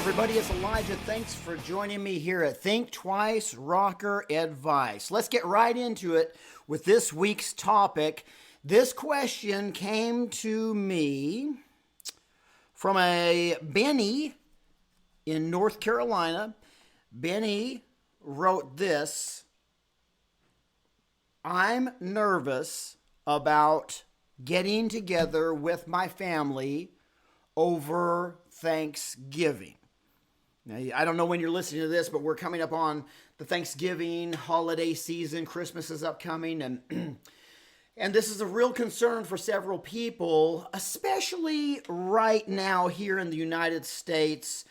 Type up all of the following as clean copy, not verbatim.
everybody, it's Elijah. Thanks for joining me here at Think Twice Rocker Advice. Let's get right into it with this week's topic. This question came to me from a Benny in North Carolina. Benny wrote this: I'm nervous about getting together with my family over Thanksgiving. Now, I don't know when you're listening to this, but we're coming up on the Thanksgiving holiday season. Christmas is upcoming, and and this is a real concern for several people, especially right now here in the United States,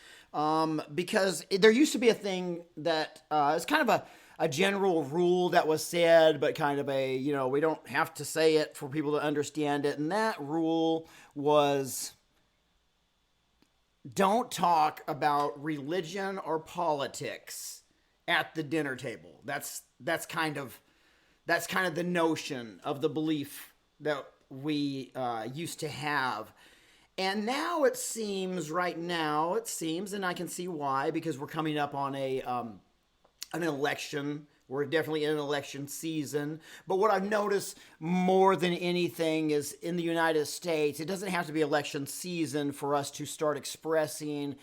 because there used to be a thing that is kind of a general rule that was said, but kind of a, we don't have to say it for people to understand it. And that rule was, don't talk about religion or politics at the dinner table. That's kind of the notion of the belief that we used to have. And now it seems, and I can see why, because we're coming up on an election. We're definitely in an election season. But what I've noticed more than anything is in the United States, it doesn't have to be election season for us to start expressing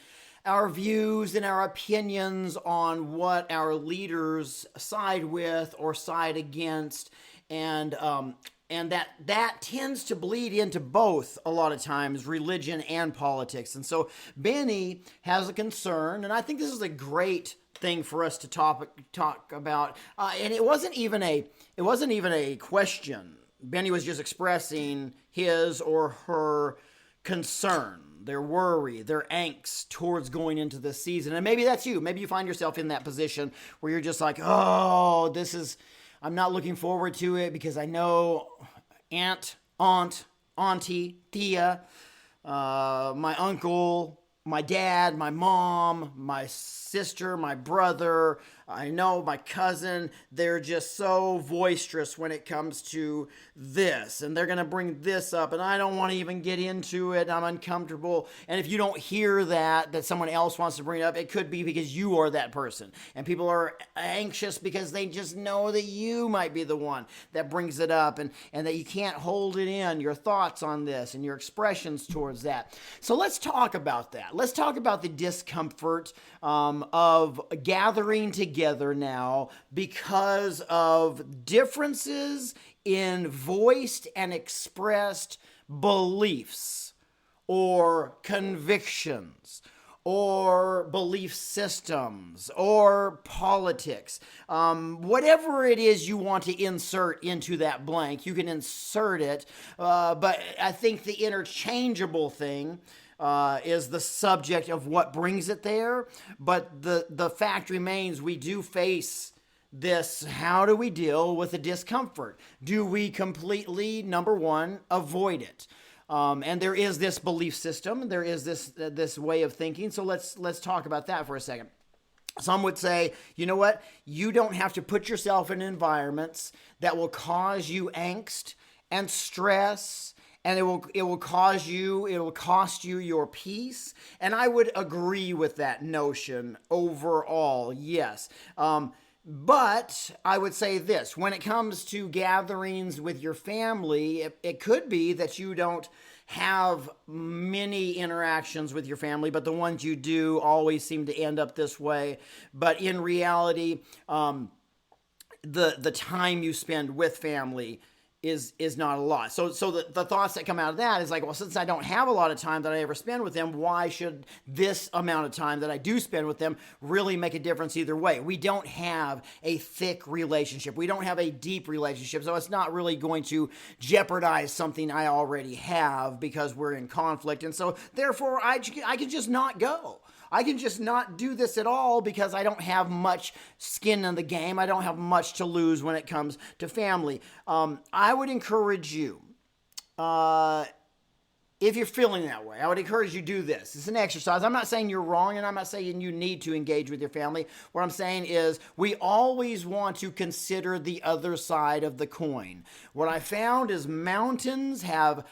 our views and our opinions on what our leaders side with or side against. And that tends to bleed into both a lot of times, religion and politics. And so Benny has a concern, and I think this is a great thing for us to talk about. And it wasn't even a question. Benny was just expressing his or her concern, their worry, their angst towards going into this season. And maybe that's you. Maybe you find yourself in that position where you're just like, oh, I'm not looking forward to it because I know auntie, tia, my uncle, my dad, my mom, my sister, my brother, I know my cousin, they're just so boisterous when it comes to this, and they're going to bring this up, and I don't want to even get into it. I'm uncomfortable. And if you don't hear that someone else wants to bring it up, it could be because you are that person, and people are anxious because they just know that you might be the one that brings it up, and that you can't hold it in, your thoughts on this and your expressions towards that. So let's talk about that. Let's talk about the discomfort of gathering together now because of differences in voiced and expressed beliefs or convictions or belief systems or politics. Whatever it is you want to insert into that blank, you can insert it. But I think the interchangeable thing is the subject of what brings it there. But the fact remains, we do face this. How do we deal with the discomfort? Do we completely, number one, avoid it? And there is this belief system. There is this way of thinking. So let's talk about that for a second. Some would say, you know what? You don't have to put yourself in environments that will cause you angst and stress, and it will cost you your peace. And I would agree with that notion overall, yes. But I would say this: when it comes to gatherings with your family, it could be that you don't have many interactions with your family, but the ones you do always seem to end up this way. But in reality, the time you spend with family is not a lot. So the thoughts that come out of that is like, well, since I don't have a lot of time that I ever spend with them, why should this amount of time that I do spend with them really make a difference either way? We don't have a thick relationship. We don't have a deep relationship. So it's not really going to jeopardize something I already have because we're in conflict. And so therefore I can just not go. I can just not do this at all because I don't have much skin in the game. I don't have much to lose when it comes to family. I would encourage you, if you're feeling that way, I would encourage you to do this. It's an exercise. I'm not saying you're wrong, and I'm not saying you need to engage with your family. What I'm saying is we always want to consider the other side of the coin. What I found is mountains have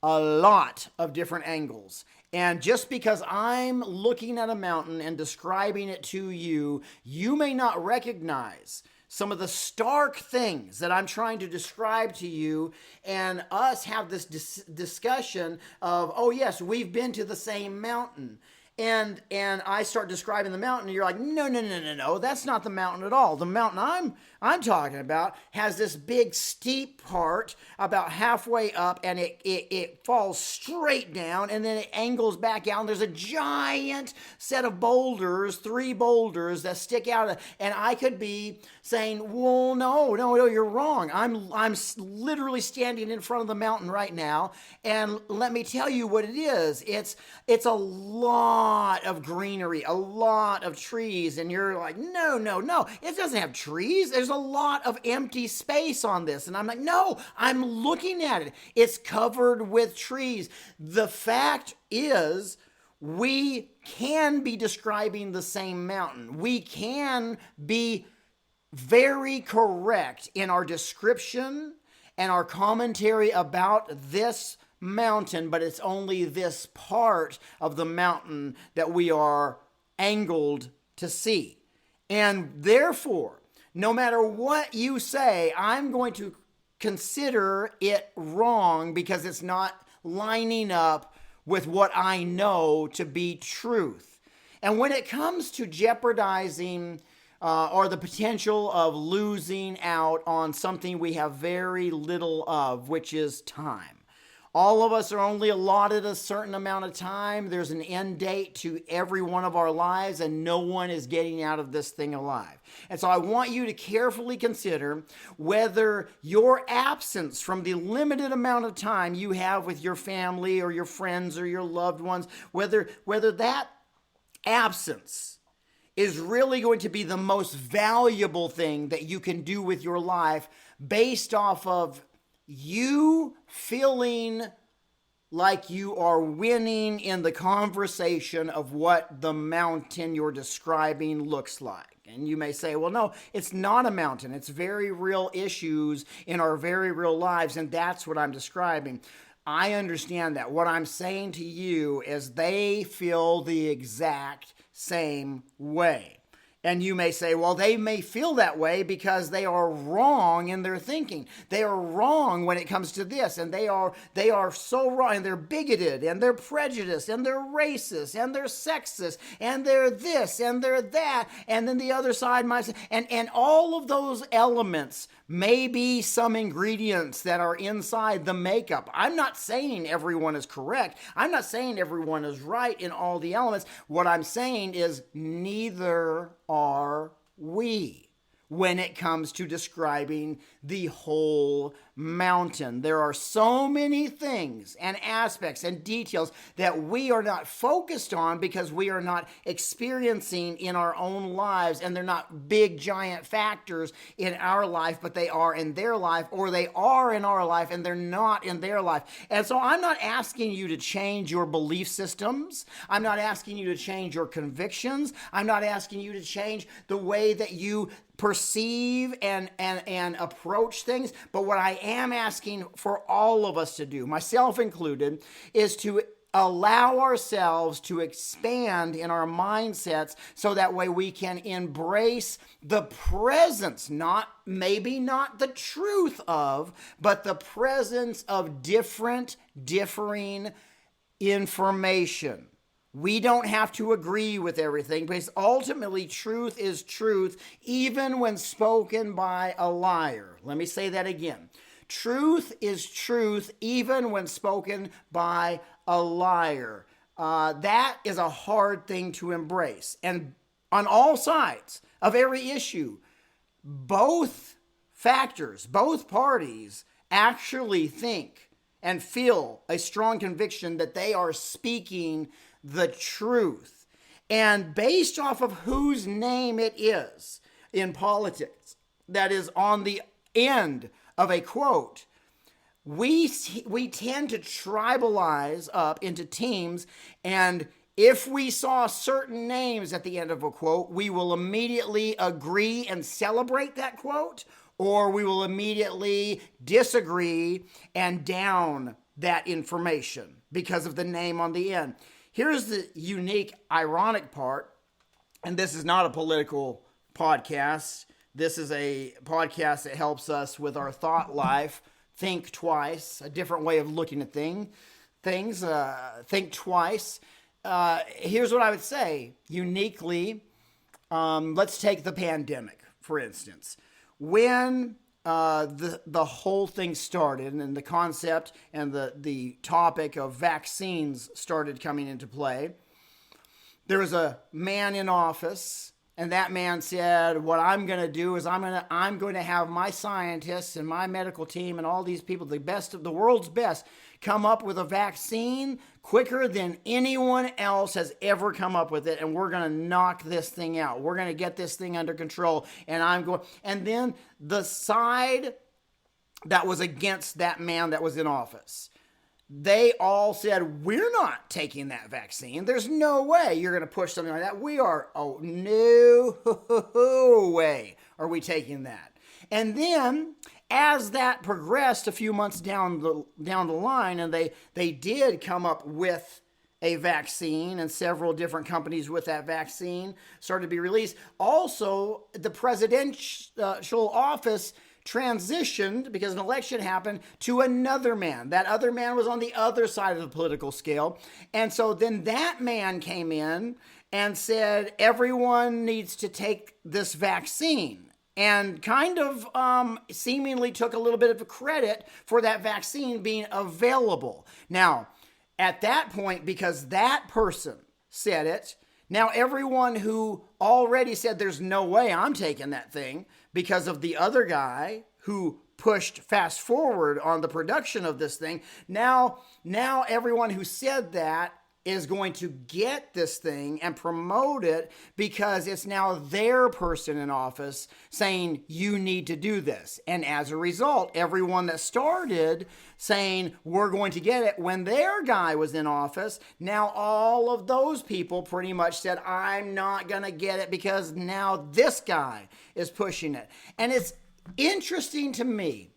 a lot of different angles. And just because I'm looking at a mountain and describing it to you, you may not recognize some of the stark things that I'm trying to describe to you, and us have this discussion of, oh yes, we've been to the same mountain. And I start describing the mountain, and you're like, no, that's not the mountain at all. The mountain I'm talking about has this big steep part about halfway up, and it falls straight down, and then it angles back out. And there's a giant set of boulders, 3 boulders that stick out, and I could be saying, well, no, you're wrong. I'm literally standing in front of the mountain right now, and let me tell you what it is. It's a lot of greenery, a lot of trees, and you're like, no, it doesn't have trees. There's a lot of empty space on this. And I'm like, no, I'm looking at it. It's covered with trees. The fact is, we can be describing the same mountain. We can be very correct in our description and our commentary about this mountain, but it's only this part of the mountain that we are angled to see. And therefore, no matter what you say, I'm going to consider it wrong because it's not lining up with what I know to be truth. And when it comes to jeopardizing or the potential of losing out on something we have very little of, which is time. All of us are only allotted a certain amount of time. There's an end date to every one of our lives, and no one is getting out of this thing alive. And so I want you to carefully consider whether your absence from the limited amount of time you have with your family or your friends or your loved ones, whether that absence is really going to be the most valuable thing that you can do with your life based off of you feeling like you are winning in the conversation of what the mountain you're describing looks like. And you may say, well, no, it's not a mountain. It's very real issues in our very real lives, and that's what I'm describing. I understand that. What I'm saying to you is they feel the exact same way. And you may say, well, they may feel that way because they are wrong in their thinking. They are wrong when it comes to this, and they are so wrong, and they're bigoted, and they're prejudiced, and they're racist, and they're sexist, and they're this, and they're that, and then the other side might say, and all of those elements may be some ingredients that are inside the makeup. I'm not saying everyone is correct. I'm not saying everyone is right in all the elements. What I'm saying is neither are we when it comes to describing the whole mountain. There are so many things and aspects and details that we are not focused on because we are not experiencing in our own lives, and they're not big giant factors in our life, but they are in their life, or they are in our life and they're not in their life. And so I'm not asking you to change your belief systems. I'm not asking you to change your convictions. I'm not asking you to change the way that you perceive and approach things. But what I am asking for all of us to do, myself included, is to allow ourselves to expand in our mindsets so that way we can embrace the presence, maybe not the truth of, but the presence of differing information. We don't have to agree with everything, because ultimately truth is truth, even when spoken by a liar. Let me say that again. Truth is truth, even when spoken by a liar. That is a hard thing to embrace. And on all sides of every issue, both factors, both parties actually think and feel a strong conviction that they are speaking the truth. And based off of whose name it is in politics that is on the end of a quote, we tend to tribalize up into teams, and if we saw certain names at the end of a quote, we will immediately agree and celebrate that quote, or we will immediately disagree and down that information because of the name on the end. Here's the unique, ironic part, and this is not a political podcast. This is a podcast that helps us with our thought life. Think twice, a different way of looking at things. Think twice. Here's what I would say. Uniquely, let's take the pandemic, for instance. When the whole thing started and the concept and the topic of vaccines started coming into play, there was a man in office, and that man said, what I'm going to do is I'm going to have my scientists and my medical team and all these people, the best of the world's best, come up with a vaccine quicker than anyone else has ever come up with it, and we're going to knock this thing out. We're going to get this thing under control. And then the side that was against that man that was in office, they all said, we're not taking that vaccine. There's no way you're going to push something like that. No way are we taking that. And then as that progressed a few months down the line, and they did come up with a vaccine, and several different companies with that vaccine started to be released. Also, the presidential office transitioned, because an election happened, to another man. That other man was on the other side of the political scale. And so then that man came in and said, everyone needs to take this vaccine. And kind of seemingly took a little bit of credit for that vaccine being available. Now, at that point, because that person said it, now everyone who already said there's no way I'm taking that thing because of the other guy who pushed fast forward on the production of this thing, now everyone who said that is going to get this thing and promote it because it's now their person in office saying, you need to do this. And as a result, everyone that started saying, we're going to get it when their guy was in office, now all of those people pretty much said, I'm not going to get it because now this guy is pushing it. And it's interesting to me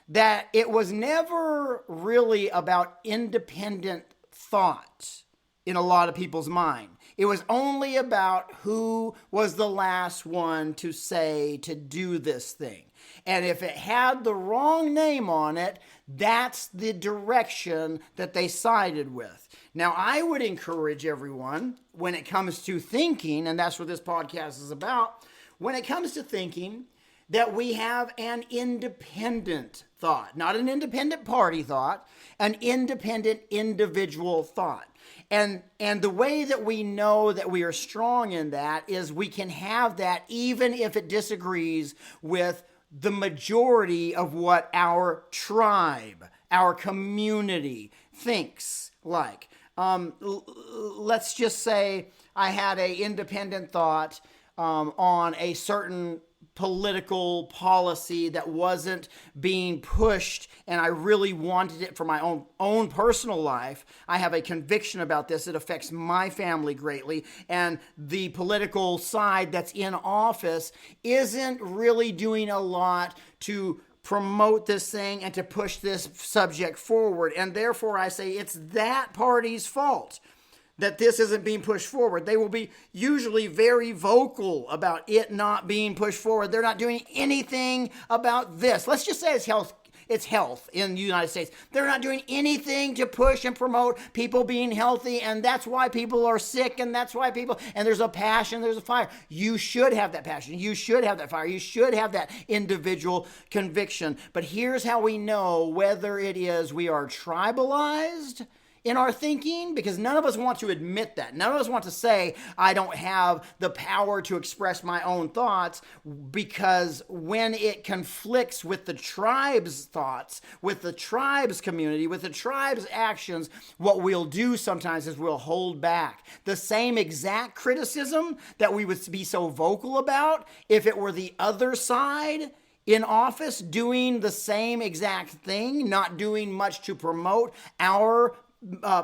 that it was never really about independent thought in a lot of people's mind. It was only about who was the last one to say to do this thing. And if it had the wrong name on it, that's the direction that they sided with. Now, I would encourage everyone, when it comes to thinking, and that's what this podcast is about, when it comes to thinking, that we have an independent thought, not an independent party thought, an independent individual thought. And the way that we know that we are strong in that is we can have that even if it disagrees with the majority of what our tribe, our community thinks like. Let's just say I had an independent thought on a certain political policy that wasn't being pushed, and I really wanted it for my own personal life. I have a conviction about this. It affects my family greatly, and the political side that's in office isn't really doing a lot to promote this thing and to push this subject forward. And therefore I say it's that party's fault that this isn't being pushed forward. They will be usually very vocal about it not being pushed forward. They're not doing anything about this. Let's just say it's health in the United States. They're not doing anything to push and promote people being healthy, and that's why people are sick, and that's why and there's a passion, there's a fire. You should have that passion. You should have that fire. You should have that individual conviction. But here's how we know whether it is we are tribalized in our thinking, because none of us want to admit that. None of us want to say, I don't have the power to express my own thoughts, because when it conflicts with the tribe's thoughts, with the tribe's community, with the tribe's actions, what we'll do sometimes is we'll hold back. The same exact criticism that we would be so vocal about, if it were the other side in office doing the same exact thing, not doing much to promote our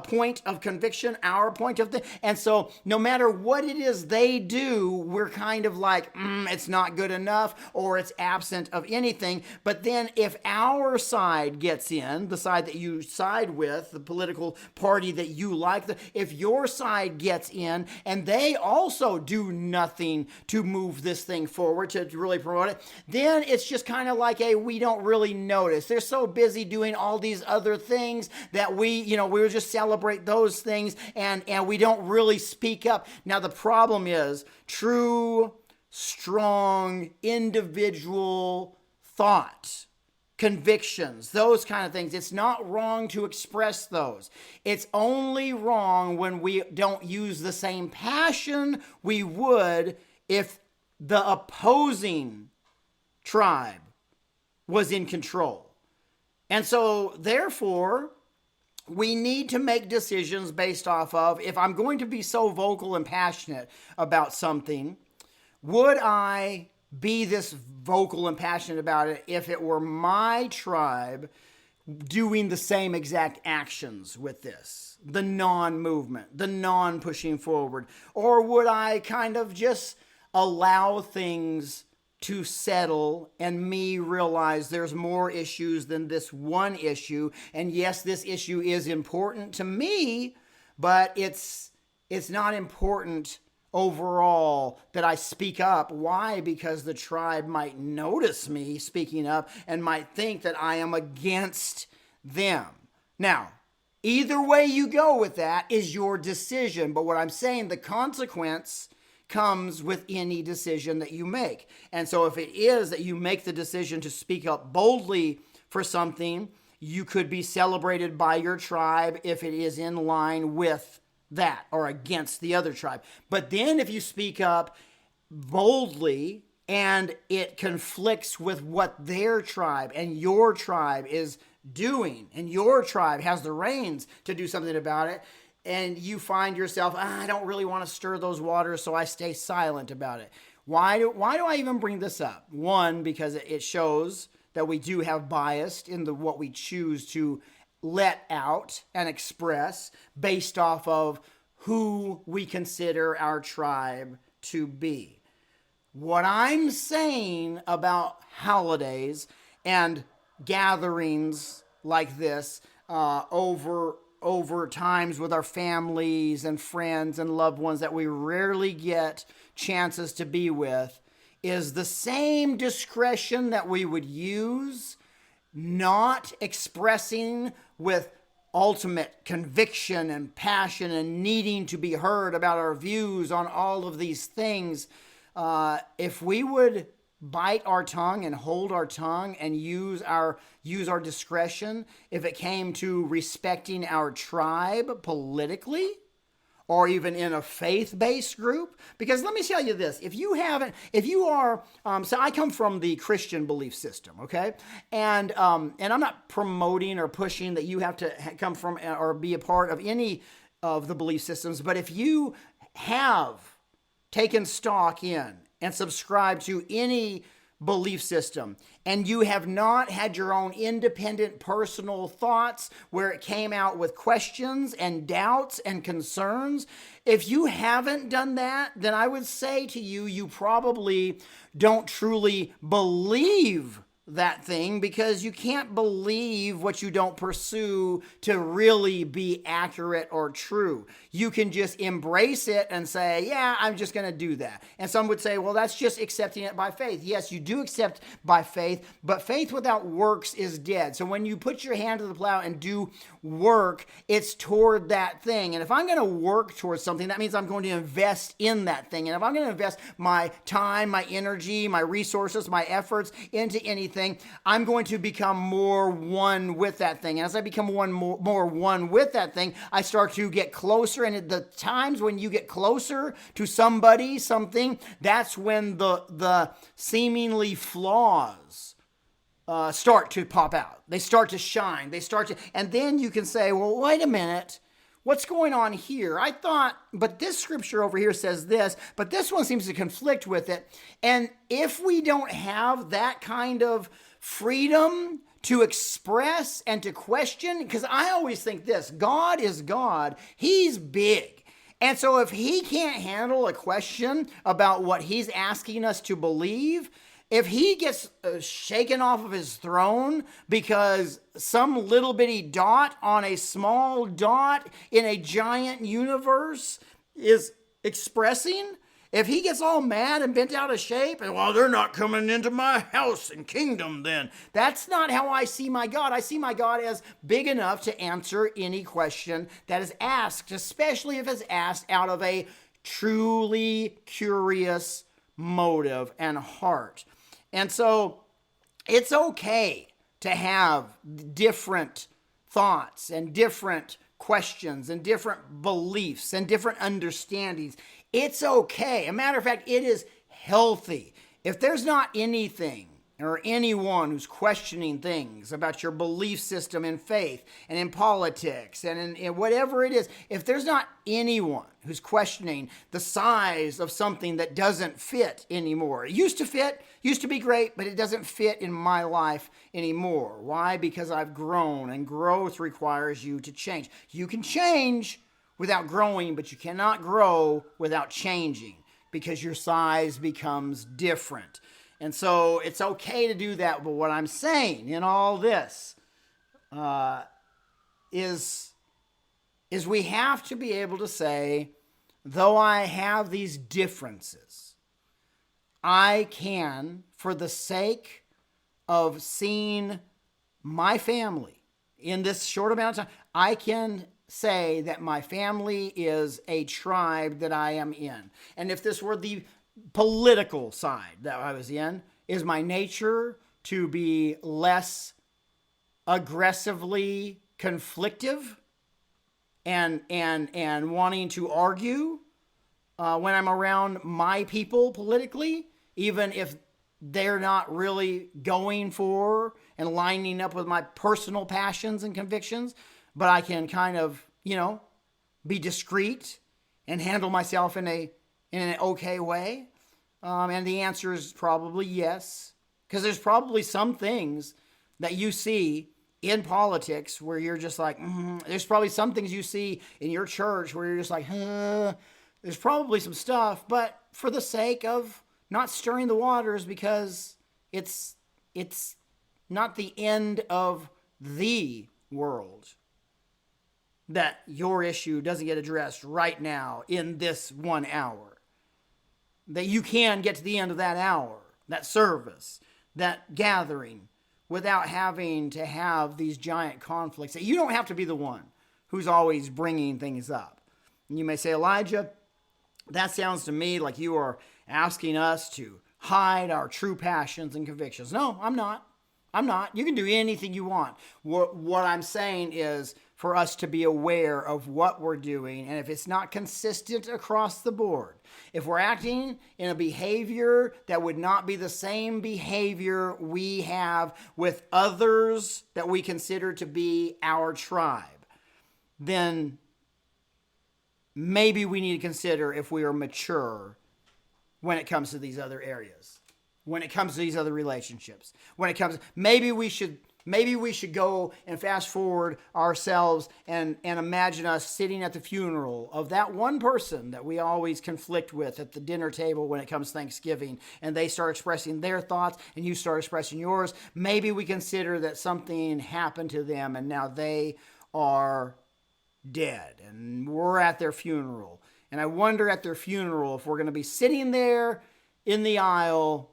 point of conviction, our point of the, and so no matter what it is they do, we're kind of like, it's not good enough, or it's absent of anything. But then if our side gets in, the side that you side with, the political party that you like, if your side gets in and they also do nothing to move this thing forward, to really promote it, then it's just kind of like we don't really notice. They're so busy doing all these other things that we just celebrate those things, and we don't really speak up. Now the problem is true, strong, individual thought, convictions, those kind of things. It's not wrong to express those. It's only wrong when we don't use the same passion we would if the opposing tribe was in control. And so therefore, we need to make decisions based off of, if I'm going to be so vocal and passionate about something, would I be this vocal and passionate about it if it were my tribe doing the same exact actions with this? The non-movement, the non-pushing forward. Or would I kind of just allow things to settle and me realize there's more issues than this one issue? And yes, this issue is important to me, but it's not important overall that I speak up. Why? Because the tribe might notice me speaking up and might think that I am against them. Now, either way you go with that is your decision. But what I'm saying, the consequence comes with any decision that you make. And so if it is that you make the decision to speak up boldly for something, you could be celebrated by your tribe if it is in line with that or against the other tribe. But then if you speak up boldly and it conflicts with what their tribe and your tribe is doing, and your tribe has the reins to do something about it, and you find yourself, I don't really want to stir those waters, so I stay silent about it. Why do I even bring this up? One, because it shows that we do have bias in what we choose to let out and express based off of who we consider our tribe to be. What I'm saying about holidays and gatherings like this over times with our families and friends and loved ones that we rarely get chances to be with is the same discretion that we would use, not expressing with ultimate conviction and passion and needing to be heard about our views on all of these things. If we would bite our tongue and hold our tongue and use our discretion if it came to respecting our tribe politically or even in a faith-based group. Because let me tell you this, so I come from the Christian belief system, okay? And I'm not promoting or pushing that you have to come from or be a part of any of the belief systems, but if you have taken stock in and subscribe to any belief system, and you have not had your own independent personal thoughts where it came out with questions and doubts and concerns, if you haven't done that, then I would say to you, you probably don't truly believe that thing, because you can't believe what you don't pursue to really be accurate or true. You can just embrace it and say, yeah, I'm just going to do that. And some would say, well, that's just accepting it by faith. Yes, you do accept by faith, but faith without works is dead. So when you put your hand to the plow and do work, it's toward that thing. And if I'm going to work towards something, that means I'm going to invest in that thing. And if I'm going to invest my time, my energy, my resources, my efforts into anything, I'm going to become more one with that thing. And as I become more one with that thing, I start to get closer. And at the times when you get closer to somebody, something, that's when the seemingly flaws start to pop out. They start to shine. And then you can say, well, wait a minute. What's going on here? I thought, but this scripture over here says this, but this one seems to conflict with it. And if we don't have that kind of freedom to express and to question, because I always think this: God is God. He's big. And so if he can't handle a question about what he's asking us to believe, if he gets shaken off of his throne because some little bitty dot on a small dot in a giant universe is expressing, if he gets all mad and bent out of shape, and well, they're not coming into my house and kingdom then. That's not how I see my God. I see my God as big enough to answer any question that is asked, especially if it's asked out of a truly curious motive and heart. And so it's okay to have different thoughts and different questions and different beliefs and different understandings. It's okay. A matter of fact, it is healthy. If there's not anything or anyone who's questioning things about your belief system in faith and in politics and in whatever it is, if there's not anyone who's questioning the size of something that doesn't fit anymore. It used to fit, used to be great, but it doesn't fit in my life anymore. Why? Because I've grown, and growth requires you to change. You can change without growing, but you cannot grow without changing, because your size becomes different. And so it's okay to do that. But what I'm saying in all this is we have to be able to say, though I have these differences, I can, for the sake of seeing my family in this short amount of time, I can say that my family is a tribe that I am in. And if this were the political side that I was in, is my nature to be less aggressively conflictive and wanting to argue when I'm around my people politically, even if they're not really going for and lining up with my personal passions and convictions, but I can kind of, be discreet and handle myself in an okay way. And the answer is probably yes, because there's probably some things that you see in politics where you're just like, there's probably some things you see in your church where you're just like, there's probably some stuff, but for the sake of not stirring the waters, because it's not the end of the world that your issue doesn't get addressed right now in this 1 hour. That you can get to the end of that hour, that service, that gathering, without having to have these giant conflicts. You don't have to be the one who's always bringing things up. And you may say, Elijah, that sounds to me like you are asking us to hide our true passions and convictions. No, I'm not. You can do anything you want. What I'm saying is for us to be aware of what we're doing, and if it's not consistent across the board, if we're acting in a behavior that would not be the same behavior we have with others that we consider to be our tribe, then maybe we need to consider if we are mature when it comes to these other areas, when it comes to these other relationships, maybe we should go and fast forward ourselves and imagine us sitting at the funeral of that one person that we always conflict with at the dinner table when it comes to Thanksgiving, and they start expressing their thoughts and you start expressing yours. Maybe we consider that something happened to them and now they are dead and we're at their funeral. And I wonder at their funeral if we're going to be sitting there in the aisle,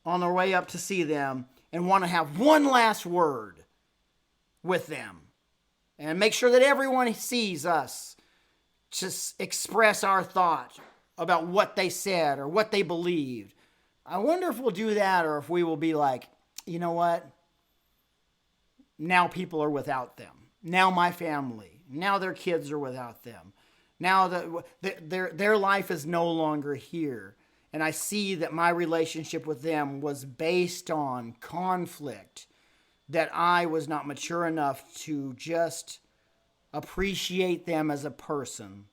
on our way up to see them, and want to have one last word with them and make sure that everyone sees us just express our thought about what they said or what they believed. I wonder if we'll do that, or if we will be like, you know what? Now people are without them. Now my family, now their kids are without them. Now their life is no longer here. And I see that my relationship with them was based on conflict, that I was not mature enough to just appreciate them as a person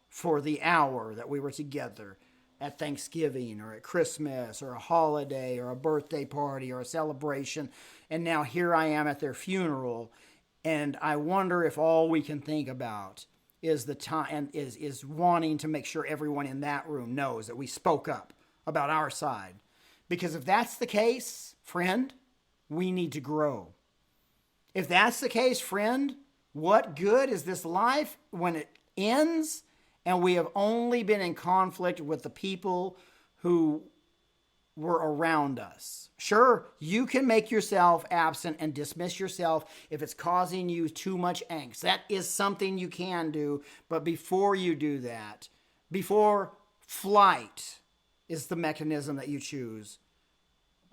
for the hour that we were together, at Thanksgiving or at Christmas or a holiday or a birthday party or a celebration. And now here I am at their funeral. And I wonder if all we can think about is the time and is wanting to make sure everyone in that room knows that we spoke up about our side. Because if that's the case, friend, we need to grow. If that's the case, friend, what good is this life when it ends and we have only been in conflict with the people who were around us? Sure, you can make yourself absent and dismiss yourself if it's causing you too much angst. That is something you can do. But before you do that, before flight is the mechanism that you choose,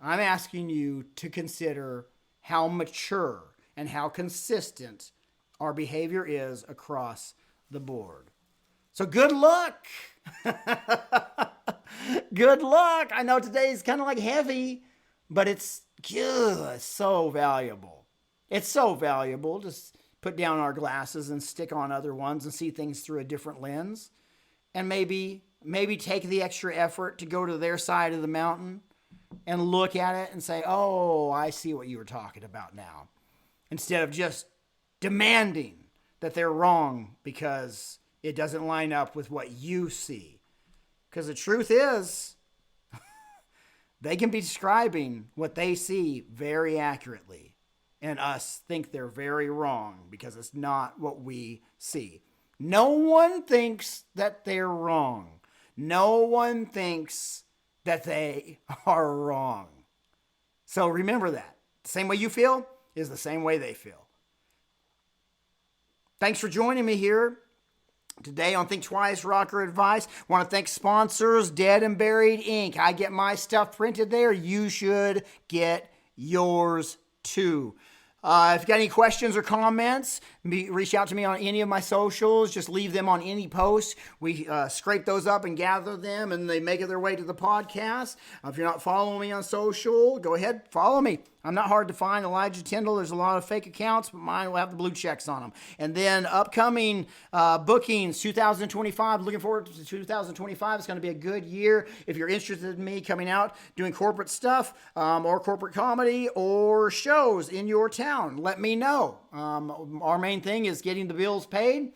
I'm asking you to consider how mature and how consistent our behavior is across the board. So good luck. Good luck. I know today's kind of like heavy, but it's so valuable. It's so valuable to put down our glasses and stick on other ones and see things through a different lens. And maybe take the extra effort to go to their side of the mountain and look at it and say, oh, I see what you were talking about now. Instead of just demanding that they're wrong because it doesn't line up with what you see. Because the truth is, they can be describing what they see very accurately, and us think they're very wrong because it's not what we see. No one thinks that they're wrong. No one thinks that they are wrong. So remember that. The same way you feel is the same way they feel. Thanks for joining me here today on Think Twice Rocker Advice. I want to thank sponsors, Dead and Buried Inc. I get my stuff printed there. You should get yours too. If you got any questions or comments, reach out to me on any of my socials. Just leave them on any post. We scrape those up and gather them, and they make their way to the podcast. If you're not following me on social, go ahead, follow me. I'm not hard to find. Elijah Tyndall. There's a lot of fake accounts, but mine will have the blue checks on them. And then upcoming bookings, 2025. Looking forward to 2025. It's going to be a good year. If you're interested in me coming out doing corporate stuff or corporate comedy or shows in your town, let me know. Our main thing is getting the bills paid.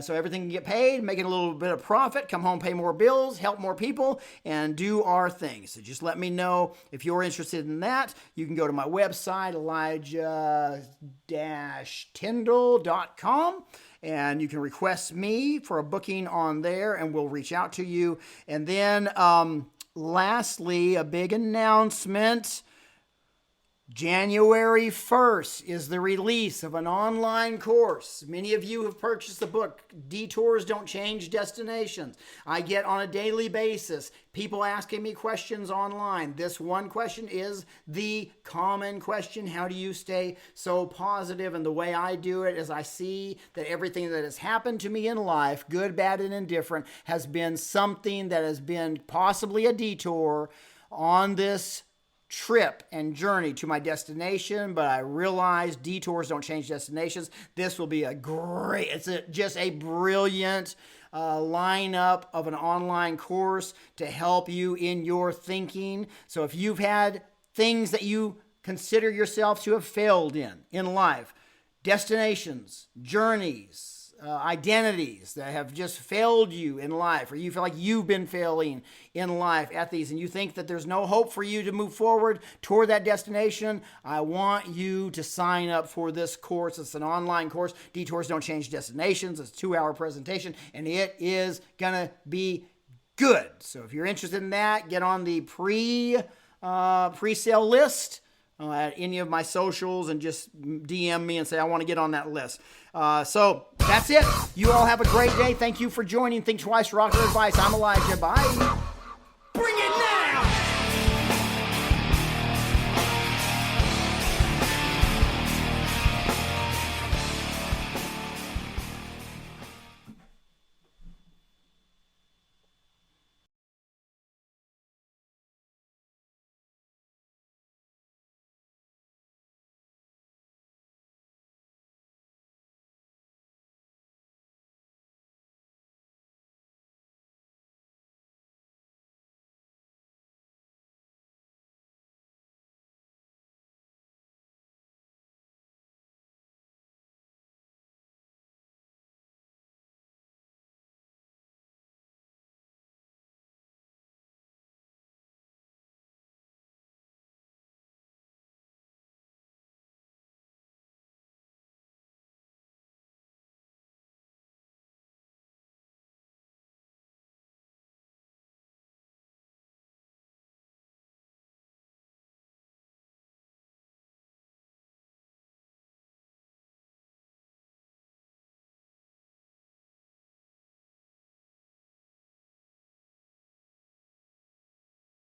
So everything can get paid, making a little bit of profit, come home, pay more bills, help more people, and do our thing. So just let me know if you're interested in that. You can go to my website, elijah-tyndall.com, and you can request me for a booking on there, and we'll reach out to you. And then lastly, a big announcement. January 1st is the release of an online course. Many of you have purchased the book, Detours Don't Change Destinations. I get on a daily basis people asking me questions online. This one question is the common question. How do you stay so positive? And the way I do it is I see that everything that has happened to me in life, good, bad, and indifferent, has been something that has been possibly a detour on this trip and journey to my destination, but I realize detours don't change destinations. This will be just a brilliant lineup of an online course to help you in your thinking. So if you've had things that you consider yourself to have failed in life, destinations, journeys, identities that have just failed you in life, or you feel like you've been failing in life at these, and you think that there's no hope for you to move forward toward that destination, I want you to sign up for this course. It's an online course. Detours Don't Change Destinations. It's a 2-hour presentation, and it is going to be good. So if you're interested in that, get on the pre-sale list at any of my socials and just DM me and say, I want to get on that list. So that's it. You all have a great day. Thank you for joining Think Twice Rocker Advice. I'm Elijah. Bye.